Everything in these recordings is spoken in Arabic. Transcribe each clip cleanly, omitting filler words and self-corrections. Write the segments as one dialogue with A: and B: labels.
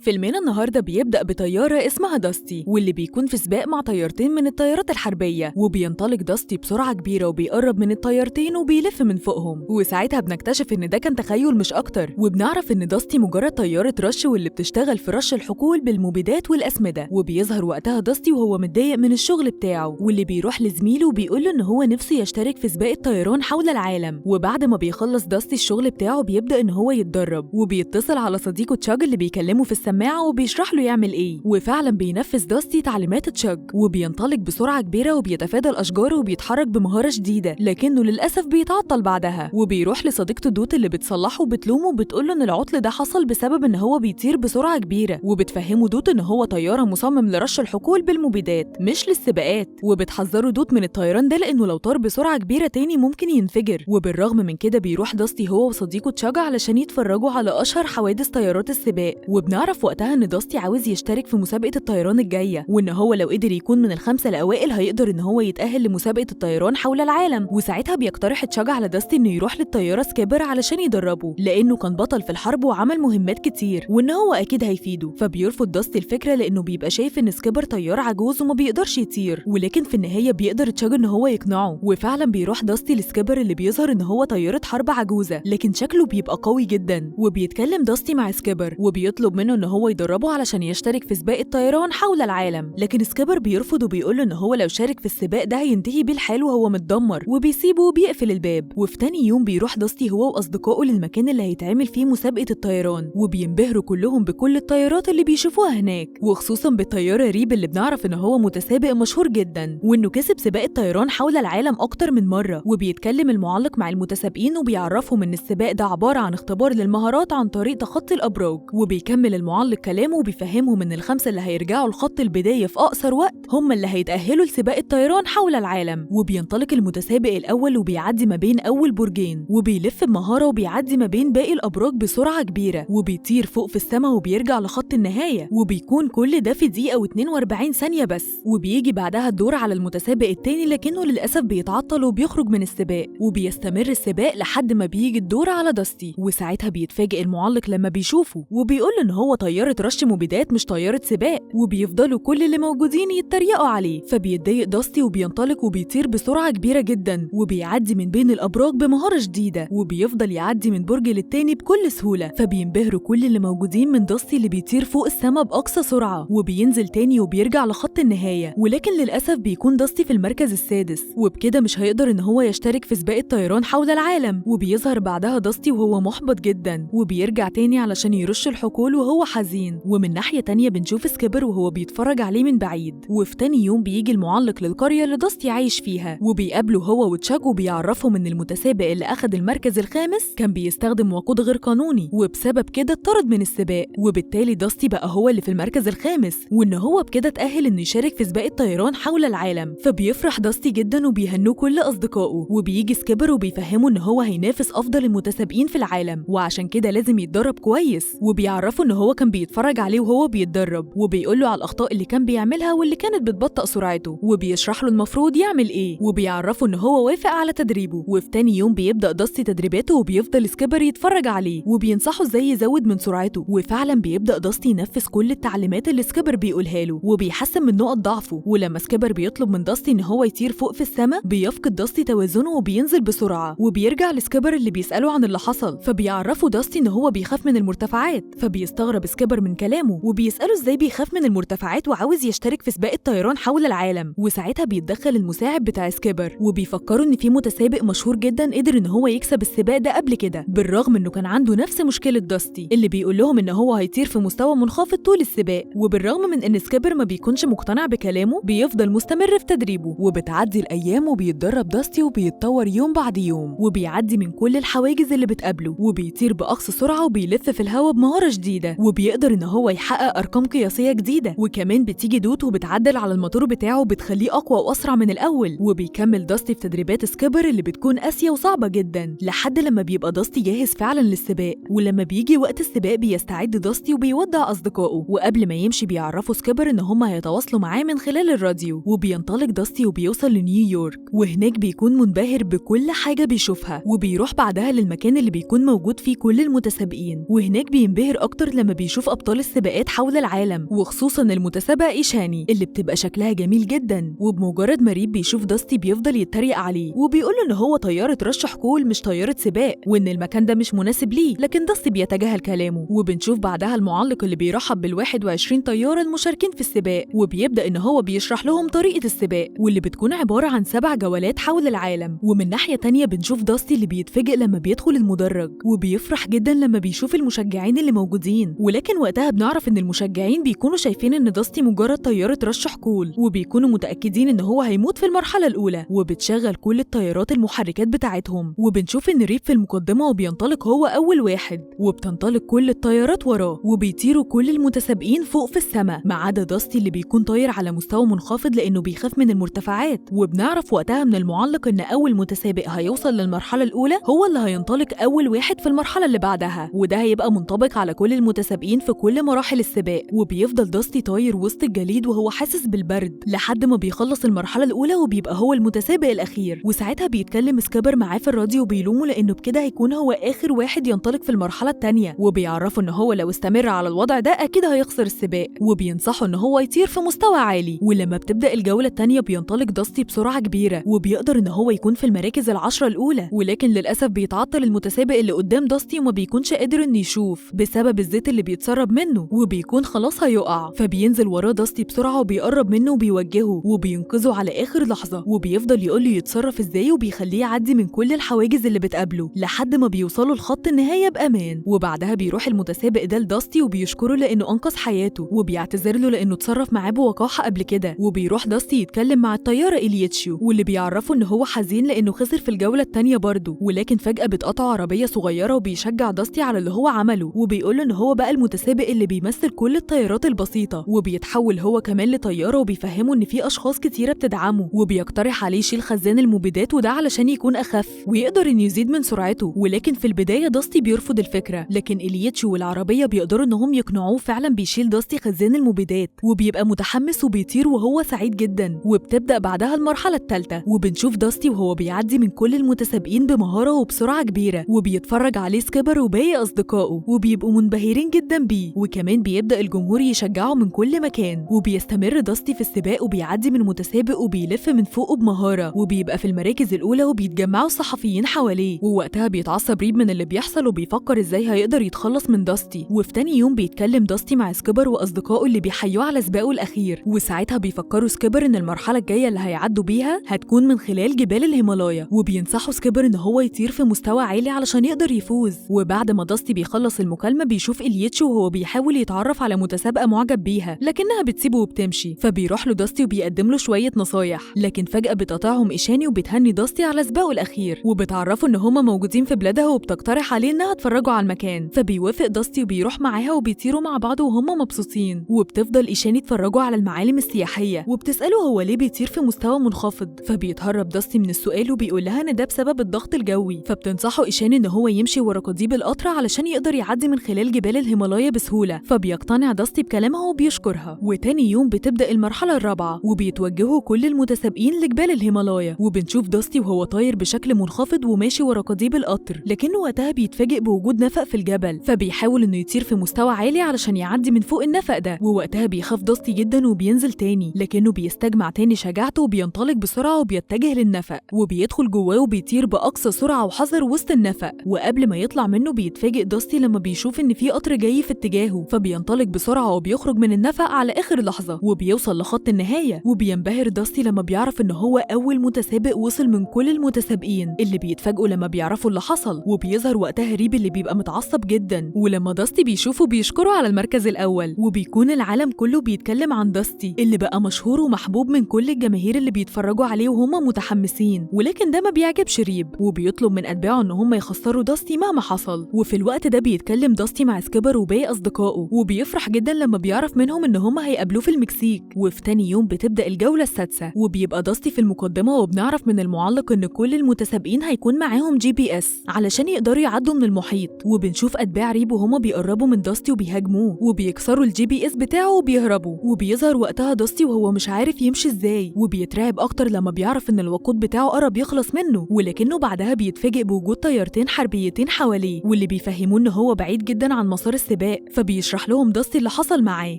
A: فيلمنا النهارده بيبدأ بطيارة اسمها داستي، واللي بيكون في سباق مع طيارتين من الطيارات الحربية، وبينطلق داستي بسرعة كبيرة وبيقرب من الطيارتين وبيلف من فوقهم. وساعتها بنكتشف إن ده كان تخيل مش أكتر، وبنعرف إن داستي مجرد طيارة رش واللي بتشتغل في رش الحقول بالمبيدات والأسمدة. وبيظهر وقتها داستي وهو متضايق من الشغل بتاعه، واللي بيروح لزميله وبيقوله إن هو نفسه يشترك في سباق الطيران حول العالم. وبعد ما بيخلص داستي الشغل بتاعه بيبدأ إن هو يتدرب، وبيتصل على صديقه تشاج اللي بيكلمه في السماعة وبيشرح له يعمل ايه. وفعلا بينفذ داستي تعليمات تشاج، وبينطلق بسرعة كبيرة وبيتفادى الأشجار وبيتحرك بمهارة شديدة، لكنه للأسف بيتعطل بعدها. وبيروح لصديقته دوت اللي بتصلحه وبتلومه وبتقوله إن العطل ده حصل بسبب إن هو بيطير بسرعة كبيرة، وبتفهمه دوت إن هو طيارة مصمم لرش الحقول بالمبيدات مش للسباقات. وبتحذره دوت من الطيران ده لأنه لو طار بسرعة كبيرة تاني ممكن ينفجر. وبالرغم من كده بيروح داستي هو وصديقه تشاج علشان يتفرجوا على أشهر حوادث طيارات السباق. وبنعرف وقتها إن داستي عاوز يشترك في مسابقة الطيران الجاية، وإن هو لو قدر يكون من الخمسة الأوائل هيقدر إن هو يتأهل لمسابقة الطيران حول العالم. وساعتها بيقترح تشاج على داستي إنه يروح للطيارة سكيبر علشان يدربه، لأنه كان بطل في الحرب وعمل مهمات كتير وإن هو أكيد هيفيده. فبيرفض داستي الفكرة لأنه بيبقى شايف إن سكيبر طيار عجوز وما بيقدرش يطير، ولكن في النهاية بيقدر تشاج إن هو يقنعه. وفعلا بيروح داستي لسكيبر اللي بيظهر إن هو طيارة حرب عجوزة لكن شكله بيبقى قوي جدا. وبيتكلم داستي مع سكيبر وبيطلب منه إن هو يدربه علشان يشترك في سباق الطيران حول العالم، لكن سكيبر بيرفض وبيقول له ان هو لو شارك في السباق ده هينتهي بيه الحال وهو متدمر، وبيسيبه وبيقفل الباب. وفي تاني يوم بيروح داستي هو واصدقائه للمكان اللي هيتعمل فيه مسابقة الطيران، وبينبهروا كلهم بكل الطيارات اللي بيشوفوها هناك، وخصوصا بالطيارة ريب اللي بنعرف ان هو متسابق مشهور جدا وانه كسب سباق الطيران حول العالم اكتر من مرة. وبيتكلم المعلق مع المتسابقين وبيعرفهم ان السباق ده عبارة عن اختبار للمهارات عن طريق تخطي الابراج. وبيكمل المعلق كلامه وبيفهمهم ان الخمسة اللي هيرجعوا لخط البداية في أقصر وقت هم اللي هيتأهلوا لسباق الطيران حول العالم. وبينطلق المتسابق الأول وبيعدي ما بين أول برجين، وبيلف بمهارة وبيعدي ما بين باقي الأبراج بسرعة كبيرة، وبيطير فوق في السماء وبيرجع لخط النهاية. وبيكون كل ده في دقيقة و42 ثانية بس. وبيجي بعدها الدور على المتسابق التاني لكنه للأسف بيتعطل وبيخرج من السباق، وبيستمر السباق لحد ما بيجي الدور على داستي. وساعتها بيتفاجئ المعلق لما بيشوفه وبيقول إن هو طيارة رش مبيدات مش طيارة سباق، وبيفضلوا كل اللي موجودين يتريقوا عليه. فبيتضايق داستي وبينطلق وبيطير بسرعة كبيرة جدا وبيعدي من بين الأبراج بمهارة شديدة، وبيفضل يعدي من برج للتاني بكل سهولة. فبينبهروا كل اللي موجودين من داستي اللي بيطير فوق السما بأقصى سرعة، وبينزل تاني وبيرجع لخط النهاية. ولكن للأسف بيكون داستي في المركز السادس، وبكده مش هيقدر إن هو يشترك في سباق الطيران حول العالم. وبيظهر بعدها داستي وهو محبط جدا، وبيرجع تاني علشان يرش الحقول وهو حزين. ومن ناحية تانية بنشوف سكيبر وهو بيتفرج عليه من بعيد. وفي تاني يوم بيجي المعلق للقرية اللي داستي عايش فيها، وبيقابله هو وتشاج وبيعرفهم ان المتسابق اللي اخد المركز الخامس كان بيستخدم وقود غير قانوني، وبسبب كده اتطرد من السباق. وبالتالي داستي بقى هو اللي في المركز الخامس، وان هو بكده اتأهل انه يشارك في سباق الطيران حول العالم. فبيفرح داستي جدا وبيهنوه كل اصدقائه. وبيجي سكيبر وبيفهمه ان هو هينافس افضل المتسابقين في العالم، وعشان كده لازم يتدرب كويس. وبيعرفه ان هو كان بيتفرج عليه وهو بيتدرب، وبيقول له على الاخطاء اللي كان بيعملها واللي كانت بتبطئ سرعته، وبيشرح له المفروض يعمل ايه، وبيعرفه ان هو وافق على تدريبه. وفي تاني يوم بيبدأ داستي تدريباته وبيفضل سكيبر يتفرج عليه وبينصحه ازاي يزود من سرعته. وفعلا بيبدأ داستي ينفذ كل التعليمات اللي سكيبر بيقولها له، وبيحسن من نقط ضعفه. ولما سكيبر بيطلب من داستي ان هو يطير فوق في السماء بيفقد داستي توازنه وبينزل بسرعة، وبيرجع لسكيبر اللي بيسأله عن اللي حصل. فبيعرفه داستي ان هو بيخاف من المرتفعات، فبيستغرب سكيبر من كلامه وبيسأله ازاي بيخاف من المرتفعات وعاوز يشترك في سباق الطيران حول العالم. وساعتها بيتدخل المساعد بتاع سكيبر وبيفكروا ان في متسابق مشهور جدا قدر ان هو يكسب السباق ده قبل كده، بالرغم انه كان عنده نفس مشكلة داستي اللي بيقول لهم ان هو هيطير في مستوى منخفض طول السباق. وبالرغم من ان سكيبر ما بيكونش مقتنع بكلامه بيفضل مستمر في تدريبه. وبتعدي الايام وبيتدرب داستي وبيتطور يوم بعد يوم، وبيعدي من كل الحواجز اللي بتقابله، وبيطير باقصى سرعة وبيلف في الهواء بمهارة جديدة، وبيقدر ان هو يحقق ارقام قياسية جديدة. وكمان بتيجي دوت وبتعدل على الموتور بتاعه وبتخليه اقوى واسرع من الاول. وبيكمل داستي في تدريبات سكيبر اللي بتكون قاسية وصعبة جدا لحد لما بيبقى داستي جاهز فعلا للسباق. ولما بيجي وقت السباق بيستعد داستي وبيودع اصدقائه، وقبل ما يمشي بيعرفوا سكيبر ان هم هيتواصلوا معاه من خلال الراديو. وبينطلق داستي وبيوصل لنيويورك، وهناك بيكون منبهر بكل حاجة بيشوفها. وبيروح بعدها للمكان اللي بيكون موجود فيه كل المتسابقين، وهناك بينبهر اكتر لما بيشوف أبطال السباقات حول العالم، وخصوصا المتسابق إيشاني اللي بتبقى شكلها جميل جدا. وبمجرد ما ريب بيشوف داستي بيفضل يتريق عليه وبيقوله إن هو طيارة رش حقول مش طيارة سباق، وإن المكان ده مش مناسب ليه، لكن داستي بيتجاهل كلامه. وبنشوف بعدها المعلق اللي بيرحب بال21 طيارة المشاركين في السباق، وبيبدأ إن هو بيشرح لهم طريقة السباق واللي بتكون عبارة عن 7 جولات حول العالم. ومن ناحية تانية بنشوف داستي اللي بيتفاجئ لما بيدخل المدرج، وبيفرح جدا لما بيشوف المشجعين اللي موجودين. ولكن وقتها بنعرف إن المشجعين بيكونوا شايفين إن داستي مجرد طيارة رش حقول، وبيكونوا متأكدين إن هو هيموت في المرحلة الأولى، وبتشغل كل الطيارات المحركات بتاعتهم. وبنشوف إن ريب في المقدمة وبينطلق هو أول واحد، وبتنطلق كل الطيارات وراه، وبيطيروا كل المتسابقين فوق في السماء ما عدا داستي اللي بيكون طاير على مستوى منخفض لأنه بيخاف من المرتفعات. وبنعرف وقتها من المعلق إن أول متسابق هيوصل للمرحلة الأولى هو اللي هينطلق أول واحد في المرحلة اللي بعدها، وده هيبقى منطبق على كل المتسابقين في كل مراحل السباق. وبيفضل داستي طاير وسط الجليد وهو حاسس بالبرد لحد ما بيخلص المرحلة الأولى وبيبقى هو المتسابق الأخير. وساعتها بيتكلم سكيبر معاه في الراديو وبيلومه لأنه بكده هيكون هو آخر واحد ينطلق في المرحلة التانية، وبيعرفه إن هو لو استمر على الوضع ده أكيد هيخسر السباق، وبينصحه إن هو يطير في مستوى عالي. ولما بتبدأ الجولة التانية بينطلق داستي بسرعة كبيرة وبيقدر إن هو يكون في المراكز ال10 الأولى، ولكن للأسف بيتعطل المتسابق اللي قدام داستي وما بيكونش قادر إنه يشوف بسبب الزيت اللي بيتسرب منه، وبيكون خلاص هيقع. فبينزل وراه داستي بسرعة وبيقرب منه وبيوجهه وبينقذه على آخر لحظة، وبيفضل يقوله يتصرف إزاي وبيخليه يعدي من كل الحواجز اللي بتقابله لحد ما بيوصلوا لخط النهاية بأمان. وبعدها بيروح المتسابق ده لداستي وبيشكره لأنه أنقذ حياته، وبيعتذر له لأنه اتصرف معاه بوقاحة قبل كده. وبيروح داستي يتكلم مع الطيارة إليتشيو واللي بيعرفه إن هو حزين لأنه خسر في الجولة التانية برضه، ولكن فجأة بتقطعه عربية صغيرة وبيشجع داستي على اللي هو عمله، وبيقوله إن هو بقى المتسابق اللي بيمثل كل الطيارات البسيطة، وبيتحول هو كمان لطيارة، وبيفهمه إن في أشخاص كتيرة بتدعمه، وبيقترح عليه يشيل خزان المبيدات وده علشان يكون أخف ويقدر إنه يزيد من سرعته. ولكن في البداية داستي بيرفض الفكرة، لكن إليتشيو والعربية بيقدروا إنهم يقنعوه فعلا بيشيل داستي خزان المبيدات، وبيبقى متحمس وبيطير وهو سعيد جدا. وبتبدأ بعدها المرحلة الثالثة، وبنشوف داستي وهو بيعدي من كل المتسابقين بمهارة وبسرعة كبيرة، وبيتفرج عليه سكيبر وباقي أصدقائه وبيبقوا منبهرين جدا بيه، وكمان بيبدأ الجمهور يشجعه من كل مكان. وبيستمر داستي في السباق وبيعدي من متسابق وبيلف من فوقه بمهارة، وبيبقى في المراكز الأولى وبيتجمعوا الصحفيين حواليه. ووقتها بيتعصب ريب من اللي بيحصل وبيفكر ازاي هيقدر يتخلص من داستي. وفي تاني يوم بيتكلم داستي مع سكيبر وأصدقائه اللي بيحيوه على سباقه الأخير، وساعتها بيفكروا سكيبر إن المرحلة الجاية اللي هيعدوا بيها هتكون من خلال جبال الهيمالايا، وبينصحوا سكيبر إن هو يطير في مستوى عالي علشان يقدر يفوز. وبعد ما داستي بيخلص المكالمة بيشوف إليتشو وهو بيحاول يتعرف على متسابقة معجب بيها لكنها بتسيبه وبتمشي، فبيروح له داستي وبيقدم له شوية نصايح، لكن فجأة بتقطعهم إيشاني وبتهني داستي على سباقه الأخير، وبتعرفه إن هما موجودين في بلادها وبتقترح عليه إنها تفرجوا على المكان. فبيوافق داستي وبيروح معاها وبيطيروا مع بعض وهما مبسوطين. وبتفضل إيشاني تفرجوا على المعالم السياحية وبتسأله هو ليه بيطير في مستوى منخفض، فبيتهرب داستي من السؤال وبيقول لها إن ده بسبب الضغط الجوي. فبتنصحه إيشاني إن هو يمشي ورا قضيب القطر علشان يقدر يعدي من خلال جبال الهيمالايا بسهولة، فبيقتنع داستي بكلامها وبيشكرها. وتاني يوم بتبدأ المرحلة الرابعة وبيتوجهوا كل المتسابقين لجبال الهيمالايا، وبنشوف داستي وهو طاير بشكل منخفض وماشي ورا قضيب القطر، لكنه وقتها بيتفاجئ بوجود نفق في الجبل، فبيحاول إنه يطير في مستوى عالي علشان يعدي من فوق النفق ده. ووقتها بيخاف داستي جدا وبينزل تاني، لكنه بيستجمع تاني شجاعته وبينطلق بسرعة وبيتجه للنفق، وبيدخل جواه وبيطير بأقصى سرعة وحذر وسط النفق. وقبل ما يطلع منه بيتفاجئ داستي لما بيشوف إن في قطر جاي في اتجاهه، فبينطلق بسرعة وبيخرج من النفق على آخر لحظة وبيوصل لخط النهاية. وبينبهر داستي لما بيعرف إن هو أول متسابق وصل من كل المتسابقين اللي بيتفاجئوا لما بيعرفوا اللي حصل، وبيظهر وقتها ريب اللي بيبقى متعصب جدا. ولما داستي بيشوفه بيشكره على المركز الأول، وبيكون العالم كله بيتكلم عن داستي اللي بقى مشهور ومحبوب من كل الجماهير اللي بيتفرجوا عليه وهم متحمسين. ولكن ده ما بيعجبش ريب وبيطلب من أتباعه إن هم يخسروا داستي مهما حصل. وفي الوقت ده بيتكلم داستي مع سكيبر وباقي أصدقائه، وبيفرح جدا لما بيعرف منهم إن هم هيقابلوه في المكسيك. وفي تاني يوم بتبدأ الجولة السادسة وبيبقى داستي في المقدمة، وبنعرف من المعلق إن كل المتسابقين هيكون معاهم GPS علشان يقدروا يعدوا من المحيط. وبنشوف أتباع ريب وهم بيقربوا من داستي وبيهاجموه وبيكسروا الGPS بتاعه وبيهربوا. وبيظهر وقتها داستي وهو مش عارف يمشي ازاي، وبيترعب أكتر لما بيعرف إن الوقود بتاعه قرب يخلص منه، ولكنه بعدها بيتفاجئ بوجود طيارتين حربيتين حواليه واللي بيفهموه إن هو بعيد جدا عن مسار السباق السباق، فبيشرح لهم داستي اللي حصل معاه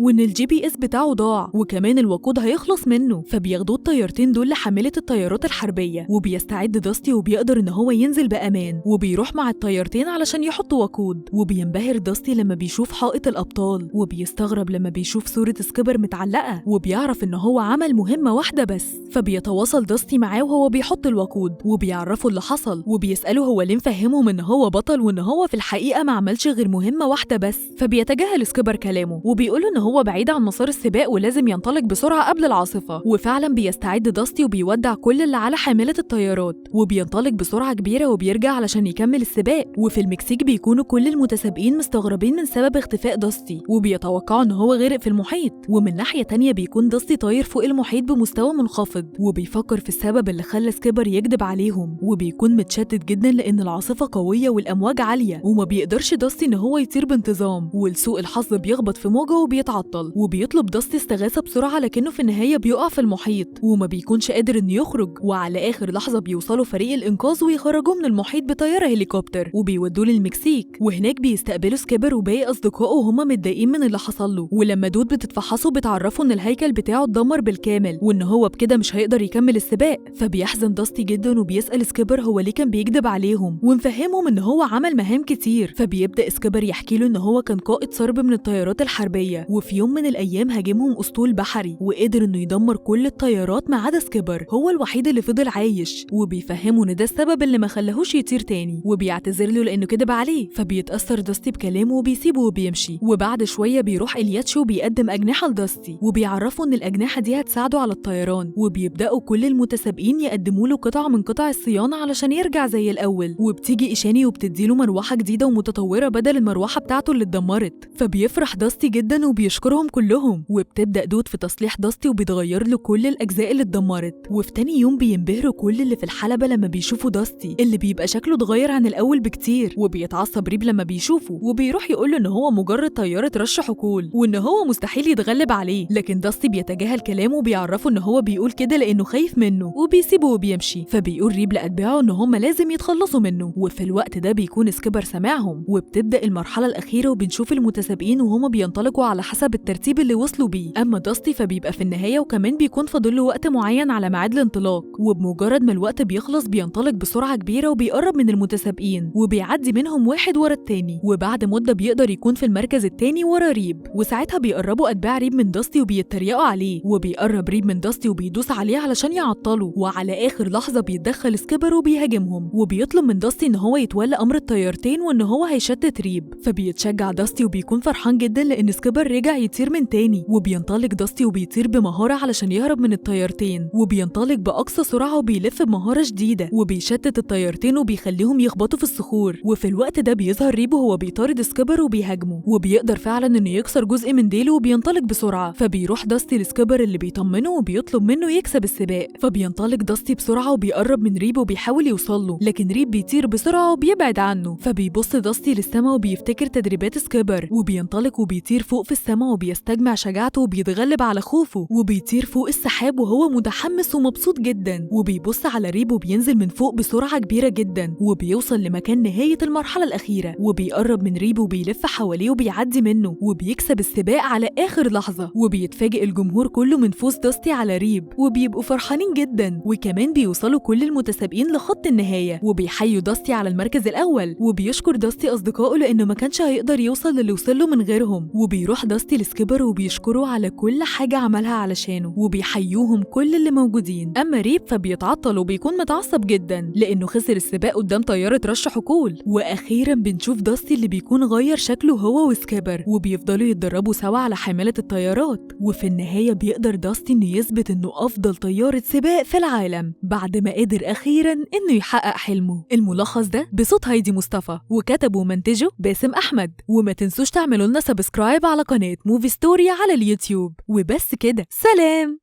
A: وإن الجي بي اس بتاعه ضاع وكمان الوقود هيخلص منه، فبياخدوه الطيارتين دول لحاملة الطيارات الحربية، وبيستعد داستي وبيقدر إن هو ينزل بأمان وبيروح مع الطيارتين علشان يحطوا وقود. وبينبهر داستي لما بيشوف حائط الأبطال، وبيستغرب لما بيشوف صورة سكيبر متعلقة، وبيعرف إن هو عمل مهمة واحدة بس. فبيتواصل داستي معاه وهو بيحط الوقود وبيعرفه اللي حصل، وبيسأله هو ليه مفهمهم إن هو بطل وإن هو في الحقيقة ما عملش غير مهمة واحدة بس. فبيتجاهل سكيبر كلامه وبيقوله إن هو بعيد عن مسار السباق ولازم ينطلق بسرعة قبل العاصفة. وفعلا بيستعد داستي وبيودع كل اللي على حاملة الطيارات وبينطلق بسرعة كبيرة وبيرجع علشان يكمل السباق. وفي المكسيك بيكونوا كل المتسابقين مستغربين من سبب اختفاء داستي وبيتوقعوا إن هو غرق في المحيط، ومن ناحية تانية بيكون داستي طاير فوق المحيط بمستوى منخفض وبيفكر في السبب اللي خلى سكيبر يكذب عليهم، وبيكون متشتت جدا لأن العاصفة قوية والأمواج عالية وما بيقدرش داستي إن هو يطير بانتظام، ولسوء الحظ بيخبط في موجة وبيتعطل. وبيطلب داستي استغاثة بسرعة لكنه في النهاية بيقع في المحيط وما بيكونش قادر إنه يخرج. وعلى آخر لحظة بيوصلوا فريق الإنقاذ ويخرجوه من المحيط بطيارة هليكوبتر وبيودوه للمكسيك، وهناك بيستقبلوا سكيبر وباقي أصدقائه وهم متضايقين من اللي حصل له. ولما دود بتتفحصه بتعرفه إن الهيكل بتاعه اتدمر بالكامل وإن هو بكده مش هيقدر يكمل السباق. فبيحزن داستي جدا وبيسأل سكيبر هو ليه كان بيكذب عليهم ومفهمهم إن هو عمل مهام كتير. فبيبدأ سكيبر يحكي له إن هو كان قائد سرب من الطيارات الحربية، وفي يوم من الأيام هاجمهم أسطول بحري وقدر إنه يدمر كل الطيارات ما عدا سكيبر، هو الوحيد اللي فضل عايش. وبيفهمه إن ده السبب اللي ما خلاهوش يطير تاني وبيعتذر له لأنه كذب عليه. فبيتأثر داستي بكلامه وبيسيبه وبيمشي. وبعد شوية بيروح إلياتشو وبيقدم أجنحة لداستي وبيعرفه إن الأجنحة دي هتساعده على الطيران، وبيبدأوا كل المتسابقين يقدموا له قطع من قطع الصيانة علشان يرجع زي الأول. وبتيجي إيشاني وبتديله مروحة جديدة ومتطورة بدل المروحة بتاعته اللي اتدمرت، فبيفرح داستي جدا وبيشكرهم كلهم. وبتبدأ دود في تصليح داستي وبيتغير له كل الأجزاء اللي اتدمرت. وفي تاني يوم بينبهروا كل اللي في الحلبة لما بيشوفوا داستي اللي بيبقى شكله اتغير عن الأول بكتير، وبيتعصب ريب لما بيشوفه وبيروح يقوله إن هو مجرد طيارة رش حقول وإن هو مستحيل يتغلب عليه. لكن داستي بيتجاهل كلامه وبيعرفه إن هو بيقول كده لأنه خايف منه وبيسيبه وبيمشي. فبيقول ريب لأتباعه إن هم لازم يتخلصوا منه، وفي الوقت ده بيكون سكيبر سامعهم. وبتبدأ المرحلة الأخيرة وبنشوف المتسابقين وهم بينطلقوا على حسب الترتيب اللي وصلوا بيه. أما داستي فبيبقى في النهاية وكمان بيكون فاضل له وقت معين على ميعاد الانطلاق، وبمجرد ما الوقت بيخلص بينطلق بسرعة كبيرة وبيقرب من المتسابقين وبيعدي منهم واحد ورا التاني، وبعد مدة بيقدر يكون في المركز التاني ورا ريب. وساعتها بيقربوا أتباع ريب من داستي وبيتريقوا عليه، وبيقرب ريب من داستي وبيدوس عليه علشان يعطله. وعلى آخر لحظة بيتدخل سكيبر وبيهاجمهم وبيطلب من داستي إن هو يتولى أمر الطيارتين وإن هو هيشتت ريب. فبيتشجع داستي وبيكون فرحان جدا لأن سكيبر رجع يطير من تاني، وبينطلق داستي وبيطير بمهارة علشان يهرب من الطيارتين، وبينطلق بأقصى سرعة وبيلف بمهارة شديدة وبيشتت الطيارتين وبيخليهم يخبطوا في الصخور. وفي الوقت ده بيظهر ريب وهو بيطارد سكيبر وبيهاجمه، وبيقدر فعلا إنه يكسر جزء من ديله وبينطلق بسرعة. فبيروح داستي لسكيبر اللي بيطمنه وبيطلب منه يكسب السباق. فبينطلق داستي بسرعة وبيقرب من ريب وبيحاول يوصله، لكن ريب بيطير بسرعة وبيبعد عنه. فبيبص داستي للسما وبيفتكر تدريبات سكيبر وبينطلق وبيطير فوق في السما وبيستجمع شجاعته وبيتغلب على خوفه وبيطير فوق السحاب وهو متحمس ومبسوط جدا. وبيبص على ريب وبينزل من فوق بسرعة كبيرة جدا وبيوصل لمكان نهاية المرحلة الأخيرة، وبيقرب من ريب وبيلف حواليه وبيعدي منه وبيكسب السباق على آخر لحظة. وبيتفاجئ الجمهور كله من فوز داستي على ريب وبيبقوا فرحانين جدا، وكمان بيوصلوا كل المتسابقين لخط النهاية وبيحيوا داستي على المركز الأول. وبيشكر داستي أصدقائه لأنه ما كانش هيقدر يوصل للي وصله من غيرهم. وبيروح داستي لسكيبر وبيشكره على كل حاجة عملها علشانه وبيحيوهم كل اللي موجودين. أما ريب فبيتعطل وبيكون متعصب جدا لأنه خسر السباق قدام طيارة رش حقول. وأخيرا بنشوف داستي اللي بيكون غير شكله هو وسكيبر وبيفضلوا يتدربوا سوا على حمالة الطيارات. وفي النهاية بيقدر داستي إنه يثبت إنه أفضل طيارة سباق في العالم بعد ما قدر أخيرا إنه يحقق حلمه. الملخص ده بصوت هايدي مصطفى وكتبه ومنتجه باسم أحمد. وما تنسوش تعملوا لنا سبسكرايب على قناة موفي ستوري على اليوتيوب. وبس كده، سلام.